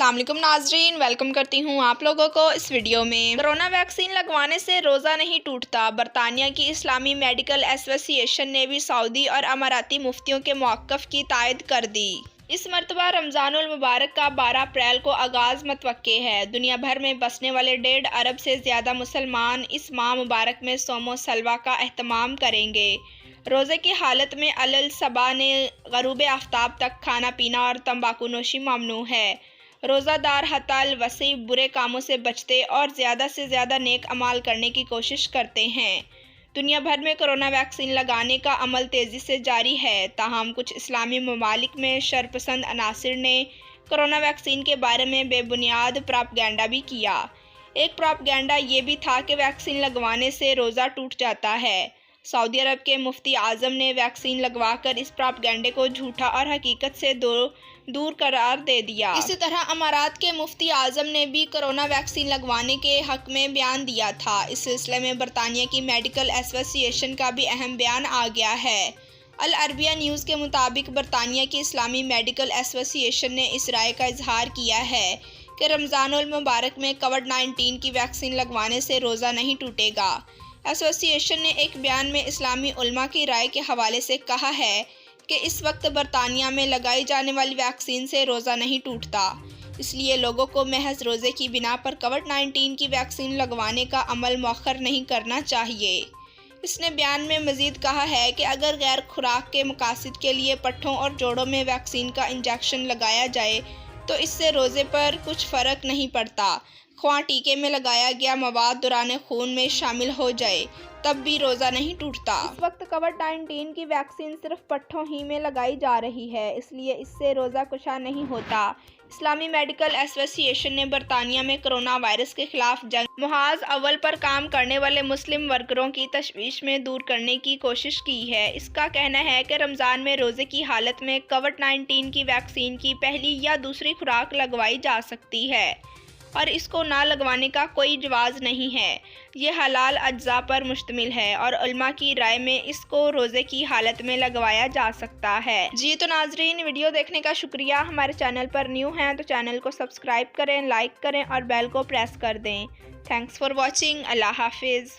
अस्सलाम वालेकुम नाजरीन, वेलकम करती हूँ आप लोगों को इस वीडियो में। कोरोना वैक्सीन लगवाने से रोज़ा नहीं टूटता। बरतानिया की इस्लामी मेडिकल एसोसिएशन ने भी सऊदी और अमाराती मुफ्तियों के मौक़िफ़ की तायद कर दी। इस मरतबा रमज़ानुल मुबारक का 12 अप्रैल को आगाज़ मुतवक्के है। दुनिया भर में बसने वाले 1.5 अरब से ज़्यादा मुसलमान इस माह मुबारक में सोमो सलवा का एहतमाम करेंगे। रोज़े की हालत में अलल सबा ने गरूब आफ्ताब तक खाना पीना और तंबाकू नोशी ममनू है। रोज़ादार हताल वसी बुरे कामों से बचते और ज़्यादा से ज़्यादा नेक अमाल करने की कोशिश करते हैं। दुनिया भर में कोरोना वैक्सीन लगाने का अमल तेज़ी से जारी है, ताहम कुछ इस्लामी ममालिक में शरपसंद अनासिर ने कोरोना वैक्सीन के बारे में बेबुनियाद प्रोपेगेंडा भी किया। एक प्रोपेगेंडा ये भी था कि वैक्सीन लगवाने से रोज़ा टूट जाता है। सऊदी अरब के मुफ्ती आज़म ने वैक्सीन लगवाकर इस प्रोपेगेंडे को झूठा और हकीकत से दूर करार दे दिया। इसी तरह अमारात के मुफ्ती आज़म ने भी कोरोना वैक्सीन लगवाने के हक़ में बयान दिया था। इस सिलसिले में बरतानिया की मेडिकल एसोसिएशन का भी अहम बयान आ गया है। अल अरबिया न्यूज़ के मुताबिक बरतानिया की इस्लामी मेडिकल एसोसिएशन ने इस राय का इजहार किया है कि रमज़ानुल मुबारक में कोविड-19 की वैक्सीन लगवाने से रोज़ा नहीं टूटेगा। एसोसिएशन ने एक बयान में इस्लामी उलमा की राय के हवाले से कहा है कि इस वक्त बरतानिया में लगाई जाने वाली वैक्सीन से रोज़ा नहीं टूटता, इसलिए लोगों को महज रोज़े की बिना पर कोविड-19 की वैक्सीन लगवाने का अमल मौखर नहीं करना चाहिए। इसने बयान में मज़ीद कहा है कि अगर गैर खुराक के मकासद के लिए पट्ठों और जोड़ों में वैक्सीन का इंजेक्शन लगाया जाए तो इससे रोज़े पर कुछ फ़र्क नहीं पड़ता। ख्वाह टीके में लगाया गया मवाद दौरान खून में शामिल हो जाए तब भी रोज़ा नहीं टूटता। इस वक्त कोविड-19 की वैक्सीन सिर्फ पट्ठों ही में लगाई जा रही है, इसलिए इससे रोज़ा कुशा नहीं होता। इस्लामी मेडिकल एसोसिएशन ने बरतानिया में कोरोना वायरस के खिलाफ जंग मुहाज अव्वल पर काम करने वाले मुस्लिम वर्करों की तशवीश में दूर करने की कोशिश की है। इसका कहना है कि रमज़ान में रोज़े की हालत में कोविड-19 की वैक्सीन की पहली या दूसरी खुराक लगवाई जा सकती है और इसको ना लगवाने का कोई जवाज़ नहीं है। ये हलाल अज्जा पर मुश्तमिल है और उलमा की राय में इसको रोज़े की हालत में लगवाया जा सकता है। जी तो नाजरीन, वीडियो देखने का शुक्रिया। हमारे चैनल पर न्यू हैं तो चैनल को सब्सक्राइब करें, लाइक करें और बेल को प्रेस कर दें। Thanks for watching. अल्लाह हाफिज़।